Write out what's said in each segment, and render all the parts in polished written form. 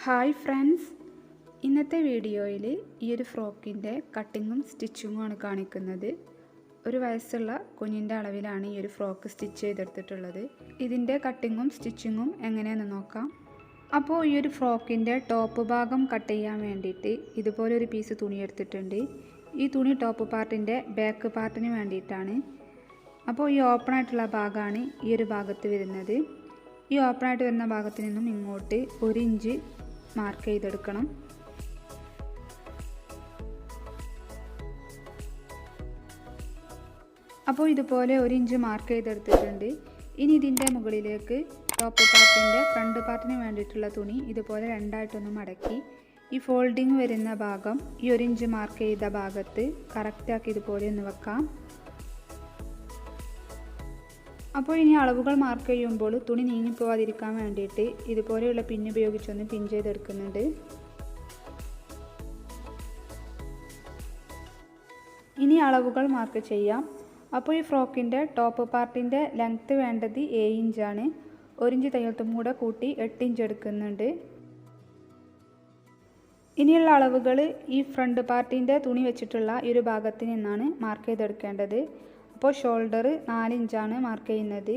Hi friends, ഇന്നത്തെ വീഡിയോയിൽ ഈ ഒരു ഫ്രോക്കിൻ്റെ കട്ടിങ്ങും സ്റ്റിച്ചിങ്ങും ആണ് കാണിക്കുന്നത്. ഒരു വയസ്സുള്ള കുഞ്ഞിൻ്റെ അളവിലാണ് ഈ ഒരു ഫ്രോക്ക് സ്റ്റിച്ച് ചെയ്തെടുത്തിട്ടുള്ളത്. ഇതിൻ്റെ കട്ടിങ്ങും സ്റ്റിച്ചിങ്ങും എങ്ങനെയാണെന്ന് നോക്കാം. അപ്പോൾ ഈ ഒരു ഫ്രോക്കിൻ്റെ ടോപ്പ് ഭാഗം കട്ട് ചെയ്യാൻ വേണ്ടിയിട്ട് ഇതുപോലെ ഒരു പീസ് തുണി എടുത്തിട്ടുണ്ട്. ഈ തുണി ടോപ്പ് പാർട്ടിൻ്റെ ബാക്ക് പാർട്ടിന് വേണ്ടിയിട്ടാണ്. അപ്പോൾ ഈ ഓപ്പൺ ആയിട്ടുള്ള ഭാഗമാണ് ഈ ഒരു ഭാഗത്ത് വരുന്നത്. ഈ ഓപ്പണായിട്ട് വരുന്ന ഭാഗത്ത് നിന്നും ഇങ്ങോട്ട് 1 ഇഞ്ച് മാർക്ക് ചെയ്തെടുക്കണം. അപ്പോൾ ഇതുപോലെ 1 ഇഞ്ച് മാർക്ക് ചെയ്തെടുത്തിട്ടുണ്ട്. ഇനി ഇതിൻ്റെ മുകളിലേക്ക് ടോപ്പ് പാർട്ടിൻ്റെ ഫ്രണ്ട് പാർട്ടിന് വേണ്ടിയിട്ടുള്ള തുണി ഇതുപോലെ രണ്ടായിട്ടൊന്ന് മടക്കി ഈ ഫോൾഡിങ് വരുന്ന ഭാഗം ഈ 1 ഇഞ്ച് മാർക്ക് ചെയ്ത ഭാഗത്ത് കറക്റ്റാക്കി ഇതുപോലെ ഒന്ന് വെക്കാം. അപ്പോൾ ഇനി അളവുകൾ മാർക്ക് ചെയ്യുമ്പോൾ തുണി നീങ്ങിപ്പോവാതിരിക്കാൻ വേണ്ടിയിട്ട് ഇതുപോലെയുള്ള പിൻ ഉപയോഗിച്ചൊന്ന് പിൻ ചെയ്തെടുക്കുന്നുണ്ട്. ഇനി അളവുകൾ മാർക്ക് ചെയ്യാം. അപ്പോൾ ഈ ഫ്രോക്കിൻ്റെ ടോപ്പ് പാർട്ടിൻ്റെ ലെങ്ത്ത് വേണ്ടത് 7 ഇഞ്ചാണ്. 1 ഇഞ്ച് തയ്യൽത്തും കൂടെ കൂട്ടി 8 ഇഞ്ച് എടുക്കുന്നുണ്ട്. ഇനിയുള്ള അളവുകൾ ഈ ഫ്രണ്ട് പാർട്ടിൻ്റെ തുണി വെച്ചിട്ടുള്ള ഈ ഒരു ഭാഗത്ത് നിന്നാണ് മാർക്ക് ചെയ്തെടുക്കേണ്ടത്. അപ്പോൾ ഷോൾഡർ 4 ഇഞ്ചാണ് മാർക്ക് ചെയ്യുന്നത്.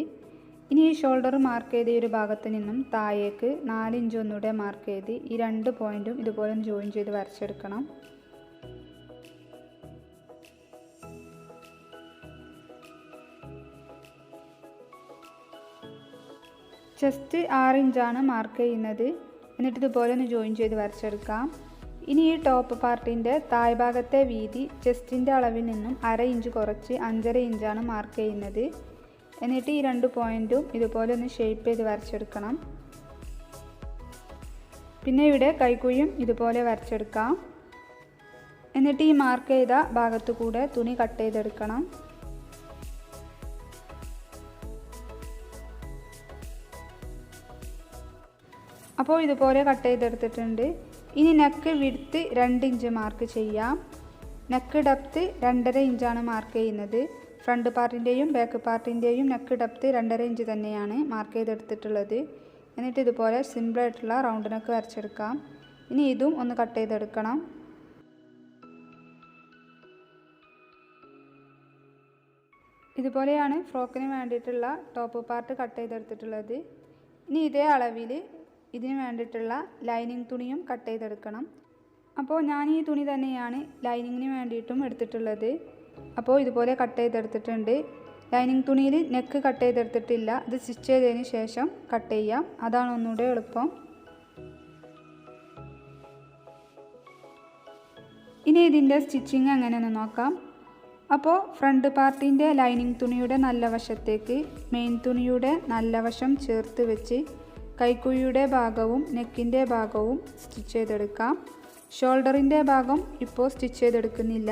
ഇനി ഈ ഷോൾഡർ മാർക്ക് ചെയ്ത ഈ ഒരു ഭാഗത്ത് നിന്നും താഴേക്ക് 4 ഇഞ്ച് ഒന്നുകൂടെ മാർക്ക് ചെയ്ത് ഈ 2 പോയിൻറ്റും ഇതുപോലെ ഒന്ന് ജോയിൻ ചെയ്ത് വരച്ചെടുക്കണം. ചെസ്റ്റ് 6 ഇഞ്ചാണ് മാർക്ക് ചെയ്യുന്നത്. എന്നിട്ട് ഇതുപോലെ ഒന്ന് ജോയിൻ ചെയ്ത് വരച്ചെടുക്കാം. ഇനി ഈ ടോപ്പ് പാർട്ടിൻ്റെ താഴ്ഭാഗത്തെ വീതി ചെസ്റ്റിൻ്റെ അളവിൽ നിന്നും 1/2 ഇഞ്ച് കുറച്ച് 5.5 ഇഞ്ചാണ് മാർക്ക് ചെയ്യുന്നത്. എന്നിട്ട് ഈ 2 പോയിൻറ്റും ഇതുപോലെ ഒന്ന് ഷേപ്പ് ചെയ്ത് വരച്ചെടുക്കണം. പിന്നെ ഇവിടെ കൈക്കുഴിയും ഇതുപോലെ വരച്ചെടുക്കാം. എന്നിട്ട് ഈ മാർക്ക് ചെയ്ത ഭാഗത്തു കൂടെ തുണി കട്ട് ചെയ്തെടുക്കണം. അപ്പോൾ ഇതുപോലെ കട്ട് ചെയ്തെടുത്തിട്ടുണ്ട്. ഇനി നെക്ക് വിഡ്ത്ത് 2 ഇഞ്ച് മാർക്ക് ചെയ്യാം. നെക്ക് ഡെപ്ത്ത് 2.5 ഇഞ്ചാണ് മാർക്ക് ചെയ്യുന്നത്. ഫ്രണ്ട് പാർട്ടിൻ്റെയും ബാക്ക് പാർട്ടിൻ്റെയും നെക്ക് ഡെപ്ത്ത് 2.5 ഇഞ്ച് തന്നെയാണ് മാർക്ക് ചെയ്തെടുത്തിട്ടുള്ളത്. എന്നിട്ട് ഇതുപോലെ സിമ്പിളായിട്ടുള്ള റൗണ്ട് നെക്ക് വരച്ചെടുക്കാം. ഇനി ഇതും ഒന്ന് കട്ട് ചെയ്തെടുക്കണം. ഇതുപോലെയാണ് ഫ്രോക്കിന് വേണ്ടിയിട്ടുള്ള ടോപ്പ് പാർട്ട് കട്ട് ചെയ്തെടുത്തിട്ടുള്ളത്. ഇനി ഇതേ അളവിൽ ഇതിന് വേണ്ടിയിട്ടുള്ള ലൈനിങ് തുണിയും കട്ട് ചെയ്തെടുക്കണം. അപ്പോൾ ഞാൻ ഈ തുണി തന്നെയാണ് ലൈനിങ്ങിന് വേണ്ടിയിട്ടും എടുത്തിട്ടുള്ളത്. അപ്പോൾ ഇതുപോലെ കട്ട് ചെയ്തെടുത്തിട്ടുണ്ട്. ലൈനിങ് തുണിയിൽ നെക്ക് കട്ട് ചെയ്തെടുത്തിട്ടില്ല. ഇത് സ്റ്റിച്ച് ചെയ്തതിന് ശേഷം കട്ട് ചെയ്യാം, അതാണ് ഒന്നുകൂടെ എളുപ്പം. ഇനി ഇതിൻ്റെ സ്റ്റിച്ചിങ് എങ്ങനെയെന്ന് നോക്കാം. അപ്പോൾ ഫ്രണ്ട് പാർട്ടിൻ്റെ ലൈനിങ് തുണിയുടെ നല്ല വശത്തേക്ക് മെയിൻ തുണിയുടെ നല്ല വശം ചേർത്ത് വെച്ച് കൈക്കുഴിയുടെ ഭാഗവും നെക്കിൻ്റെ ഭാഗവും സ്റ്റിച്ച് ചെയ്തെടുക്കാം. ഷോൾഡറിൻ്റെ ഭാഗം ഇപ്പോൾ സ്റ്റിച്ച് ചെയ്തെടുക്കുന്നില്ല.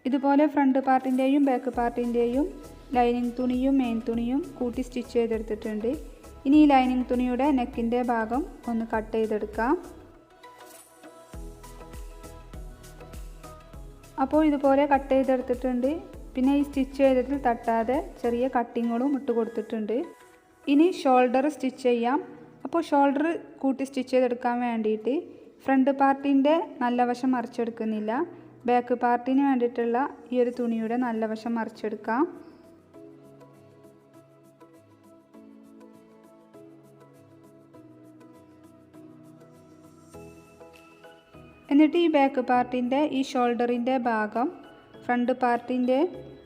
ഇതുപോലെ ഫ്രണ്ട് പാർട്ടിൻ്റെയും ബാക്ക് പാർട്ടിൻ്റെയും ലൈനിങ് തുണിയും മെയിൻ തുണിയും കൂട്ടി സ്റ്റിച്ച് ചെയ്തെടുത്തിട്ടുണ്ട്. ഇനി ഈ ലൈനിങ് തുണിയുടെ നെക്കിൻ്റെ ഭാഗം ഒന്ന് കട്ട് ചെയ്തെടുക്കാം. അപ്പോൾ ഇതുപോലെ കട്ട് ചെയ്തെടുത്തിട്ടുണ്ട്. പിന്നെ ഈ സ്റ്റിച്ച് ചെയ്തതിൽ തട്ടാതെ ചെറിയ കട്ടിങ്ങുകളും ഇട്ട് കൊടുത്തിട്ടുണ്ട്. ഇനി ഷോൾഡർ സ്റ്റിച്ച് ചെയ്യാം. അപ്പോൾ ഷോൾഡർ കൂട്ടി സ്റ്റിച്ച് ചെയ്തെടുക്കാൻ വേണ്ടിയിട്ട് ഫ്രണ്ട് പാർട്ടിൻ്റെ നല്ല വശം മറിച്ചെടുക്കുന്നില്ല. ബാക്ക് പാർട്ടിന് വേണ്ടിയിട്ടുള്ള ഈ ഒരു തുണിയുടെ നല്ല വശം മറിച്ചെടുക്കാം. എന്നിട്ട് ഈ ബാക്ക് പാർട്ടിൻ്റെ ഈ ഷോൾഡറിൻ്റെ ഭാഗം ഫ്രണ്ട് പാർട്ടിൻ്റെ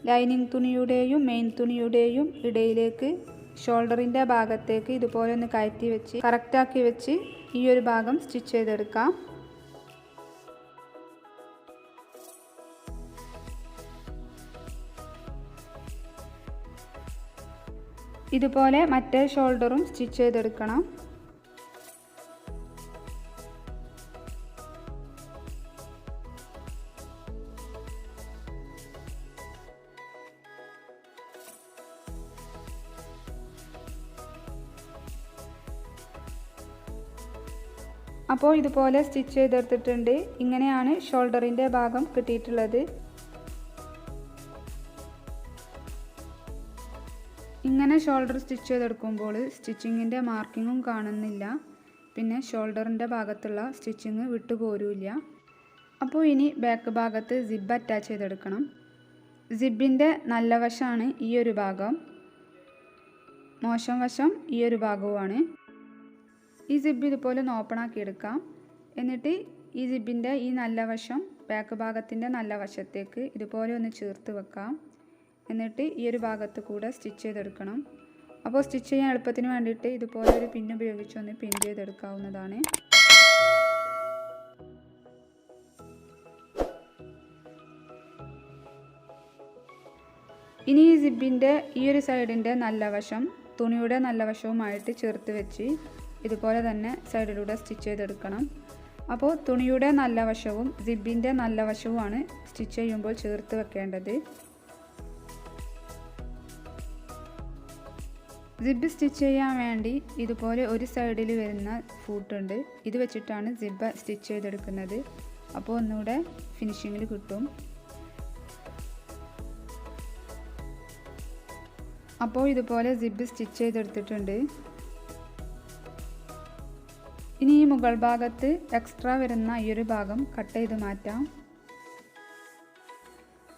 ലൈനിങ് തുണിയുടെയും മെയിൻ തുണിയുടെയും ഇടയിലേക്ക് ഷോൾഡറിൻ്റെ ഭാഗത്തേക്ക് ഇതുപോലെ ഒന്ന് കയറ്റി വെച്ച് കറക്റ്റാക്കി വെച്ച് ഈ ഒരു ഭാഗം സ്റ്റിച്ച് ചെയ്തെടുക്കാം. ഇതുപോലെ മറ്റേ ഷോൾഡറും സ്റ്റിച്ച് ചെയ്തെടുക്കണം. അപ്പോൾ ഇതുപോലെ സ്റ്റിച്ച് ചെയ്തെടുത്തിട്ടുണ്ട്. ഇങ്ങനെയാണ് ഷോൾഡറിൻ്റെ ഭാഗം കിട്ടിയിട്ടുള്ളത്. ഇങ്ങനെ ഷോൾഡർ സ്റ്റിച്ച് ചെയ്തെടുക്കുമ്പോൾ സ്റ്റിച്ചിങ്ങിൻ്റെ മാർക്കിങ്ങും കാണുന്നില്ല, പിന്നെ ഷോൾഡറിൻ്റെ ഭാഗത്തുള്ള സ്റ്റിച്ചിങ് വിട്ടുപോരില്ല. അപ്പോൾ ഇനി ബാക്ക് ഭാഗത്ത് സിബ് അറ്റാച്ച് ചെയ്തെടുക്കണം. സിബിൻ്റെ നല്ല വശമാണ് ഈ ഒരു ഭാഗം, മോശം വശം ഈ ഒരു ഭാഗവുമാണ്. ഈ സിബ് ഇതുപോലെ ഒന്ന് ഓപ്പൺ ആക്കി എടുക്കാം. എന്നിട്ട് ഈ സിബിൻ്റെ ഈ നല്ല വശം ബാക്ക് ഭാഗത്തിൻ്റെ നല്ല വശത്തേക്ക് ഇതുപോലെ ഒന്ന് ചേർത്ത് വെക്കാം. എന്നിട്ട് ഈ ഒരു ഭാഗത്ത് കൂടെ സ്റ്റിച്ച് ചെയ്തെടുക്കണം. അപ്പോൾ സ്റ്റിച്ച് ചെയ്യാൻ എളുപ്പത്തിന് വേണ്ടിയിട്ട് ഇതുപോലെ ഒരു പിൻ ഉപയോഗിച്ചൊന്ന് പിൻ ചെയ്തെടുക്കാവുന്നതാണ്. ഇനി ഈ സിബിൻ്റെ ഈ ഒരു സൈഡിൻ്റെ നല്ല വശം തുണിയുടെ നല്ല വശവുമായിട്ട് ചേർത്ത് വെച്ച് ഇതുപോലെ തന്നെ സൈഡിലൂടെ സ്റ്റിച്ച് ചെയ്തെടുക്കണം. അപ്പോൾ തുണിയുടെ നല്ല വശവും സിബിൻ്റെ നല്ല വശവുമാണ് സ്റ്റിച്ച് ചെയ്യുമ്പോൾ ചേർത്ത് വെക്കേണ്ടത്. സിബ് സ്റ്റിച്ച് ചെയ്യാൻ വേണ്ടി ഇതുപോലെ ഒരു സൈഡിൽ വരുന്ന ഫൂട്ടുണ്ട്, ഇത് വെച്ചിട്ടാണ് സിബ് സ്റ്റിച്ച് ചെയ്തെടുക്കുന്നത്. അപ്പോൾ ഒന്നുകൂടെ ഫിനിഷിങ്ങിൽ കിട്ടും. അപ്പോൾ ഇതുപോലെ സിബ് സ്റ്റിച്ച് ചെയ്തെടുത്തിട്ടുണ്ട്. ഇനി ഈ മുകൾ ഭാഗത്ത് എക്സ്ട്രാ വരുന്ന ഈ ഒരു ഭാഗം കട്ട് ചെയ്ത് മാറ്റാം.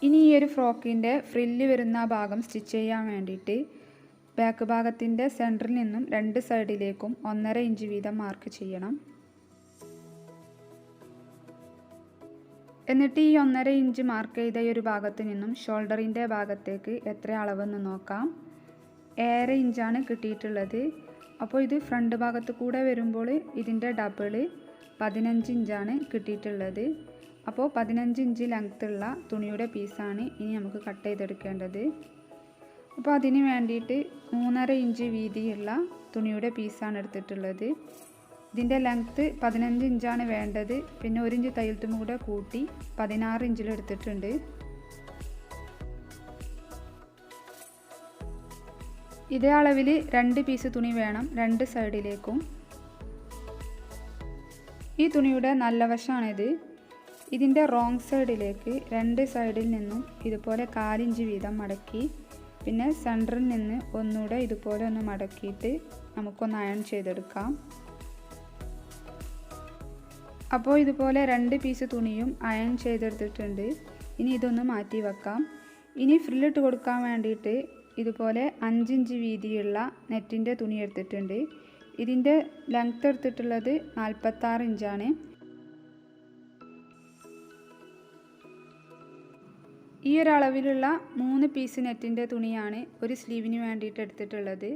ഇനി ഈ ഒരു ഫ്രോക്കിൻ്റെ ഫ്രില്ല് വരുന്ന ഭാഗം സ്റ്റിച്ച് ചെയ്യാൻ വേണ്ടിയിട്ട് ബാക്ക് ഭാഗത്തിൻ്റെ സെൻറ്ററിൽ നിന്നും രണ്ട് സൈഡിലേക്കും 1.5 ഇഞ്ച് വീതം മാർക്ക് ചെയ്യണം. എന്നിട്ട് ഈ 1.5 ഇഞ്ച് മാർക്ക് ചെയ്ത ഈ ഒരു ഭാഗത്ത് നിന്നും ഷോൾഡറിൻ്റെ ഭാഗത്തേക്ക് എത്ര അളവെന്ന് നോക്കാം. 1.5 ഇഞ്ചാണ് കിട്ടിയിട്ടുള്ളത്. അപ്പോൾ ഇത് ഫ്രണ്ട് ഭാഗത്ത് കൂടെ വരുമ്പോൾ ഇതിൻ്റെ ഡബിള് 15 ഇഞ്ചാണ് കിട്ടിയിട്ടുള്ളത്. അപ്പോൾ 15 ഇഞ്ച് ലെങ്ത്തുള്ള തുണിയുടെ പീസാണ് ഇനി നമുക്ക് കട്ട് ചെയ്തെടുക്കേണ്ടത്. അപ്പോൾ അതിന് വേണ്ടിയിട്ട് 3.5 ഇഞ്ച് വീതിയുള്ള തുണിയുടെ പീസാണ് എടുത്തിട്ടുള്ളത്. ഇതിൻ്റെ ലെങ്ത്ത് 15 ഇഞ്ചാണ് വേണ്ടത്. പിന്നെ 1 ഇഞ്ച് തയ്യൽ തുമ്പ് കൂടെ കൂട്ടി 16 ഇഞ്ചിലെടുത്തിട്ടുണ്ട്. ഇതേ അളവിൽ 2 പീസ് തുണി വേണം രണ്ട് സൈഡിലേക്കും. ഈ തുണിയുടെ നല്ല വശമാണിത്. ഇതിൻ്റെ റോങ് സൈഡിലേക്ക് രണ്ട് സൈഡിൽ നിന്നും ഇതുപോലെ 1/4 ഇഞ്ച് വീതം മടക്കി പിന്നെ സെൻറ്ററിൽ നിന്ന് ഒന്നുകൂടെ ഇതുപോലെ ഒന്ന് മടക്കിയിട്ട് നമുക്കൊന്ന് അയൺ ചെയ്തെടുക്കാം. അപ്പോൾ ഇതുപോലെ 2 പീസ് തുണിയും അയൺ ചെയ്തെടുത്തിട്ടുണ്ട്. ഇനി ഇതൊന്ന് മാറ്റി വെക്കാം. ഇനി ഫ്രില്ലിട്ട് കൊടുക്കാൻ വേണ്ടിയിട്ട് ഇതുപോലെ 5 ഇഞ്ച് വീതിയുള്ള നെറ്റിൻ്റെ തുണി എടുത്തിട്ടുണ്ട്. ഇതിൻ്റെ ലെങ്ത്ത് എടുത്തിട്ടുള്ളത് 46 ഇഞ്ചാണ്. ഈ ഒരു അളവിലുള്ള 3 പീസ് നെറ്റിൻ്റെ തുണിയാണ് ഒരു സ്ലീവിന് വേണ്ടിയിട്ട് എടുത്തിട്ടുള്ളത്.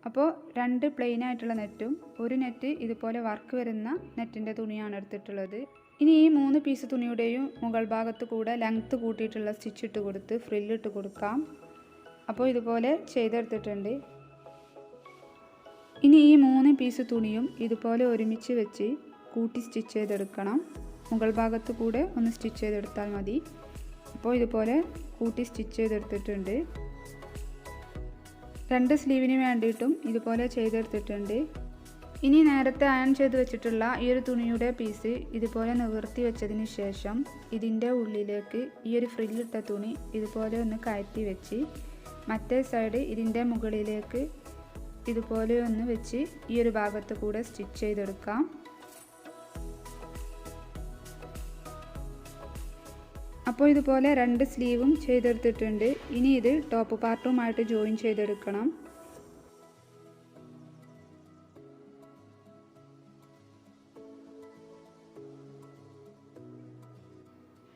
അപ്പോൾ 2 പ്ലെയിൻ ആയിട്ടുള്ള നെറ്റും ഒരു നെറ്റ് ഇതുപോലെ വർക്ക് വരുന്ന നെറ്റിൻ്റെ തുണിയാണ് എടുത്തിട്ടുള്ളത്. ഇനി ഈ 3 പീസ് തുണിയുടെയും മുകൾ ഭാഗത്ത് കൂടെ ലെങ്ത്ത് കൂട്ടിയിട്ടുള്ള സ്റ്റിച്ച് ഇട്ട് കൊടുത്ത് ഫ്രില്ലിട്ട് കൊടുക്കാം. അപ്പോൾ ഇതുപോലെ ചെയ്തെടുത്തിട്ടുണ്ട്. ഇനി ഈ 3 പീസ് തുണിയും ഇതുപോലെ ഒരുമിച്ച് വെച്ച് കൂട്ടി സ്റ്റിച്ച് ചെയ്തെടുക്കണം. മുകൾ ഭാഗത്ത് കൂടെ ഒന്ന് സ്റ്റിച്ച് ചെയ്തെടുത്താൽ മതി. അപ്പോൾ ഇതുപോലെ കൂട്ടി സ്റ്റിച്ച് ചെയ്തെടുത്തിട്ടുണ്ട്. 2 സ്ലീവിന് വേണ്ടിയിട്ടും ഇതുപോലെ ചെയ്തെടുത്തിട്ടുണ്ട്. ഇനി നേരത്തെ അയൺ ചെയ്ത് വെച്ചിട്ടുള്ള ഈ ഒരു തുണിയുടെ പീസ് ഇതുപോലെ നിവർത്തി വെച്ചതിന് ശേഷം ഇതിൻ്റെ ഉള്ളിലേക്ക് ഈ ഒരു ഫ്രില്ലിട്ട തുണി ഇതുപോലെ ഒന്ന് കയറ്റി വെച്ച് മറ്റേ സൈഡ് ഇതിൻ്റെ മുകളിലേക്ക് ഇതുപോലെ ഒന്ന് വെച്ച് ഈ ഒരു ഭാഗത്ത് കൂടെ സ്റ്റിച്ച് ചെയ്തെടുക്കാം. അപ്പോൾ ഇതുപോലെ 2 സ്ലീവും ചെയ്തെടുത്തിട്ടുണ്ട്. ഇനി ഇത് ടോപ്പ് പാർട്ടുമായിട്ട് ജോയിൻ ചെയ്തെടുക്കണം.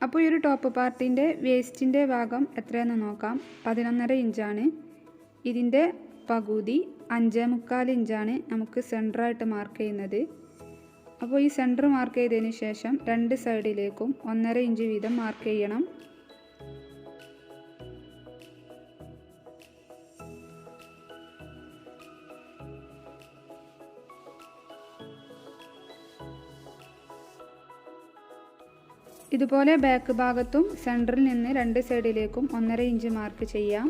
അപ്പോൾ ഈ ഒരു ടോപ്പ് പാർട്ടിൻ്റെ വേസ്റ്റിൻ്റെ ഭാഗം എത്രയാണെന്ന് നോക്കാം. 11.5 ഇഞ്ചാണ്. ഇതിൻ്റെ പകുതി 5.25 ഇഞ്ചാണ് നമുക്ക് സെൻറ്ററായിട്ട് മാർക്ക് ചെയ്യുന്നത്. അപ്പോൾ ഈ സെൻറ്റർ മാർക്ക് ചെയ്തതിന് ശേഷം 2 സൈഡിലേക്കും 1.5 ഇഞ്ച് വീതം മാർക്ക് ചെയ്യണം. ഇതുപോലെ ബാക്ക് ഭാഗത്തും സെൻറ്ററിൽ നിന്ന് 2 സൈഡിലേക്കും 1.5 ഇഞ്ച് മാർക്ക് ചെയ്യാം.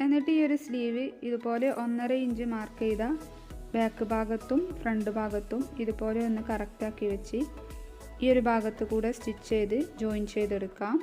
എന്നിട്ട് ഈ ഒരു സ്ലീവ് ഇതുപോലെ 1.5 ഇഞ്ച് മാർക്ക് ചെയ്ത ബാക്ക് ഭാഗത്തും ഫ്രണ്ട് ഭാഗത്തും ഇതുപോലെ ഒന്ന് കറക്റ്റാക്കി വെച്ച് ഈ ഒരു ഭാഗത്ത് കൂടെ സ്റ്റിച്ച് ചെയ്ത് ജോയിൻ ചെയ്തെടുക്കാം.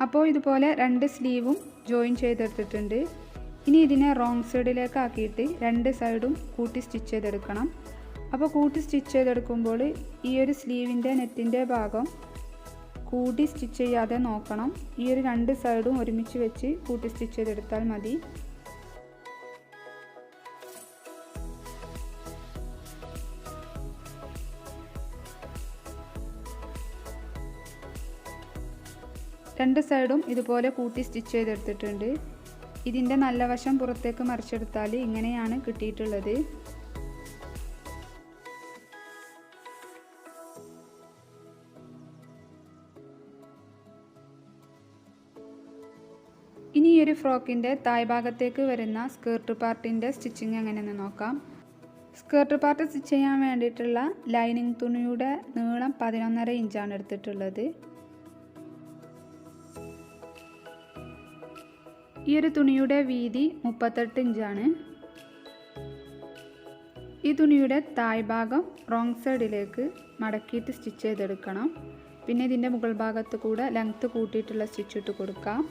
അപ്പോൾ ഇതുപോലെ രണ്ട് സ്ലീവും ജോയിൻ ചെയ്തെടുത്തിട്ടുണ്ട്. ഇനി ഇതിനെ റോങ് സൈഡിലേക്ക് ആക്കിയിട്ട് രണ്ട് സൈഡും കൂട്ടി സ്റ്റിച്ച് ചെയ്തെടുക്കണം. അപ്പോൾ കൂട്ടി സ്റ്റിച്ച് ചെയ്തെടുക്കുമ്പോൾ ഈ ഒരു സ്ലീവിൻ്റെ നെറ്റിൻ്റെ ഭാഗം കൂട്ടി സ്റ്റിച്ച് ചെയ്യാതെ നോക്കണം. ഈ ഒരു രണ്ട് സൈഡും ഒരുമിച്ച് വെച്ച് കൂട്ടി സ്റ്റിച്ച് ചെയ്തെടുത്താൽ മതി. രണ്ട് സൈഡും ഇതുപോലെ കൂട്ടി സ്റ്റിച്ച് ചെയ്തെടുത്തിട്ടുണ്ട്. ഇതിൻ്റെ നല്ല വശം പുറത്തേക്ക് മറിച്ചെടുത്താൽ ഇങ്ങനെയാണ് കിട്ടിയിട്ടുള്ളത്. ഇനി ഈ ഒരു ഫ്രോക്കിൻ്റെ താഴ്ഭാഗത്തേക്ക് വരുന്ന സ്കേർട്ട് പാർട്ടിൻ്റെ സ്റ്റിച്ചിങ് എങ്ങനെയെന്ന് നോക്കാം. സ്കേർട്ട് പാർട്ട് സ്റ്റിച്ച് ചെയ്യാൻ വേണ്ടിയിട്ടുള്ള ലൈനിങ് തുണിയുടെ നീളം 11.5 ഇഞ്ചാണ് എടുത്തിട്ടുള്ളത്. ഈ ഒരു തുണിയുടെ വീതി 38 ഇഞ്ചാണ്. ഈ തുണിയുടെ താഴ്ഭാഗം റോങ് സൈഡിലേക്ക് മടക്കിയിട്ട് സ്റ്റിച്ച് ചെയ്തെടുക്കണം. പിന്നെ ഇതിൻ്റെ മുകൾ ഭാഗത്ത് കൂടെ ലെങ്ത്ത് കൂട്ടിയിട്ടുള്ള സ്റ്റിച്ച് ഇട്ട് കൊടുക്കാം.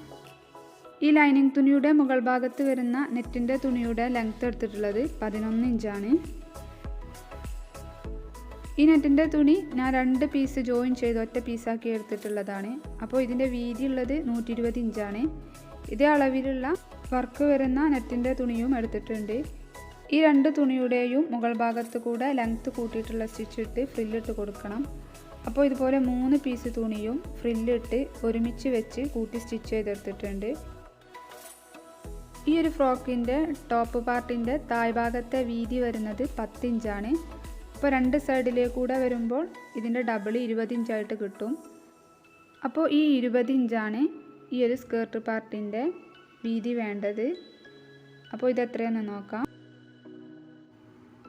ഈ ലൈനിങ് തുണിയുടെ മുകൾ ഭാഗത്ത് വരുന്ന നെറ്റിൻ്റെ തുണിയുടെ ലെങ്ത്ത് എടുത്തിട്ടുള്ളത് 11 ഇഞ്ചാണ്. ഈ നെറ്റിൻ്റെ തുണി ഞാൻ 2 പീസ് ജോയിൻ ചെയ്ത് ഒറ്റ പീസാക്കി എടുത്തിട്ടുള്ളതാണ്. അപ്പോൾ ഇതിൻ്റെ വീതി ഉള്ളത് 120 ഇഞ്ചാണ്. ഇതേ അളവിലുള്ള വർക്ക് വരുന്ന നെറ്റിൻ്റെ തുണിയും എടുത്തിട്ടുണ്ട്. ഈ രണ്ട് തുണിയുടെയും മുകൾ ഭാഗത്ത് കൂടെ ലെങ്ത്ത് കൂട്ടിയിട്ടുള്ള സ്റ്റിച്ച് ഇട്ട് ഫ്രില്ലിട്ട് കൊടുക്കണം. അപ്പോൾ ഇതുപോലെ 3 പീസ് തുണിയും ഫ്രില്ലിട്ട് ഒരുമിച്ച് വെച്ച് കൂട്ടി സ്റ്റിച്ച് ചെയ്തെടുത്തിട്ടുണ്ട്. ഈ ഒരു ഫ്രോക്കിൻ്റെ ടോപ്പ് പാർട്ടിൻ്റെ താഴ്ഭാഗത്തെ വീതി വരുന്നത് 10 ഇഞ്ചാണ്. അപ്പോൾ രണ്ട് സൈഡിലേക്കൂടെ വരുമ്പോൾ ഇതിൻ്റെ ഡബിൾ 20 ഇഞ്ചായിട്ട് കിട്ടും. അപ്പോൾ ഈ 20 ഇഞ്ചാണ് ഈ ഒരു സ്കേർട്ട് പാർട്ടിൻ്റെ വീതി വേണ്ടത്. അപ്പോൾ ഇത് എത്രയെന്ന് നോക്കാം.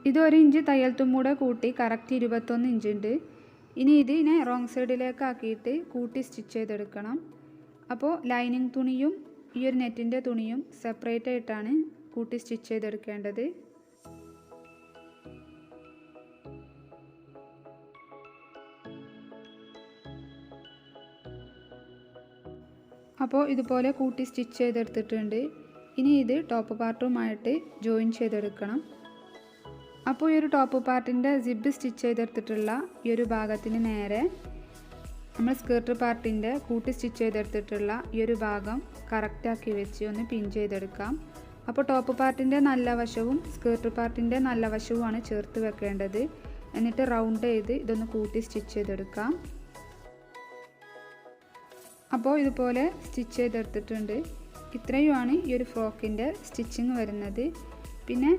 ഇത് 1 ഇഞ്ച് തയ്യൽ തുമ്പൂടെ കൂട്ടി കറക്റ്റ് 21 ഇഞ്ച് ഉണ്ട്. ഇനി ഇതിനെ റോങ് സൈഡിലേക്ക് ആക്കിയിട്ട് കൂട്ടി സ്റ്റിച്ച് ചെയ്തെടുക്കണം. അപ്പോൾ ലൈനിങ് തുണിയും ഈ ഒരു നെറ്റിൻ്റെ തുണിയും സെപ്പറേറ്റ് ആയിട്ടാണ് കൂട്ടി സ്റ്റിച്ച് ചെയ്തെടുക്കേണ്ടത്. അപ്പോൾ ഇതുപോലെ കൂട്ടി സ്റ്റിച്ച് ചെയ്തെടുത്തിട്ടുണ്ട്. ഇനി ഇത് ടോപ്പ് പാർട്ടുമായിട്ട് ജോയിൻ ചെയ്തെടുക്കണം. അപ്പോൾ ഈ ഒരു ടോപ്പ് പാർട്ടിൻ്റെ സിബ് സ്റ്റിച്ച് ചെയ്തെടുത്തിട്ടുള്ള ഈ ഒരു ഭാഗത്തിന് നേരെ നമ്മൾ സ്കേർട്ട് പാർട്ടിൻ്റെ കൂട്ടി സ്റ്റിച്ച് ചെയ്തെടുത്തിട്ടുള്ള ഈ ഒരു ഭാഗം കറക്റ്റാക്കി വെച്ച് ഒന്ന് പിൻ ചെയ്തെടുക്കാം. അപ്പോൾ ടോപ്പ് പാർട്ടിൻ്റെ നല്ല വശവും സ്കേർട്ട് പാർട്ടിൻ്റെ നല്ല വശവുമാണ് ചേർത്ത് വെക്കേണ്ടത്. എന്നിട്ട് റൗണ്ട് ചെയ്ത് ഇതൊന്ന് കൂട്ടി സ്റ്റിച്ച് ചെയ്തെടുക്കാം. അപ്പോൾ ഇതുപോലെ സ്റ്റിച്ച് ചെയ്തെടുത്തിട്ടുണ്ട്. ഇത്രയുമാണ് ഈ ഒരു ഫ്രോക്കിൻ്റെ സ്റ്റിച്ചിങ് വരുന്നത്. പിന്നെ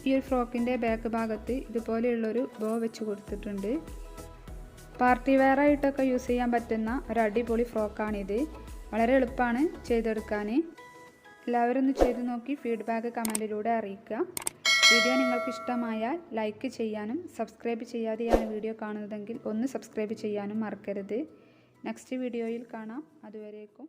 ഈ ഒരു ഫ്രോക്കിൻ്റെ ബാക്ക് ഭാഗത്ത് ഇതുപോലെയുള്ളൊരു ബോ വെച്ച് കൊടുത്തിട്ടുണ്ട്. പാർട്ടി വെയർ ആയിട്ടൊക്കെ യൂസ് ചെയ്യാൻ പറ്റുന്ന ഒരു അടിപൊളി ഫ്രോക്കാണിത്. വളരെ എളുപ്പമാണ് ചെയ്തെടുക്കാൻ. എല്ലാവരും ഒന്ന് ചെയ്ത് നോക്കി ഫീഡ്ബാക്ക് കമൻറ്റിലൂടെ അറിയിക്കുക. വീഡിയോ നിങ്ങൾക്ക് ഇഷ്ടമായാൽ ലൈക്ക് ചെയ്യാനും സബ്സ്ക്രൈബ് ചെയ്യാതെയാണ് വീഡിയോ കാണുന്നതെങ്കിൽ ഒന്ന് സബ്സ്ക്രൈബ് ചെയ്യാനും മറക്കരുത്. നെക്സ്റ്റ് വീഡിയോയിൽ കാണാം. അതുവരേക്കും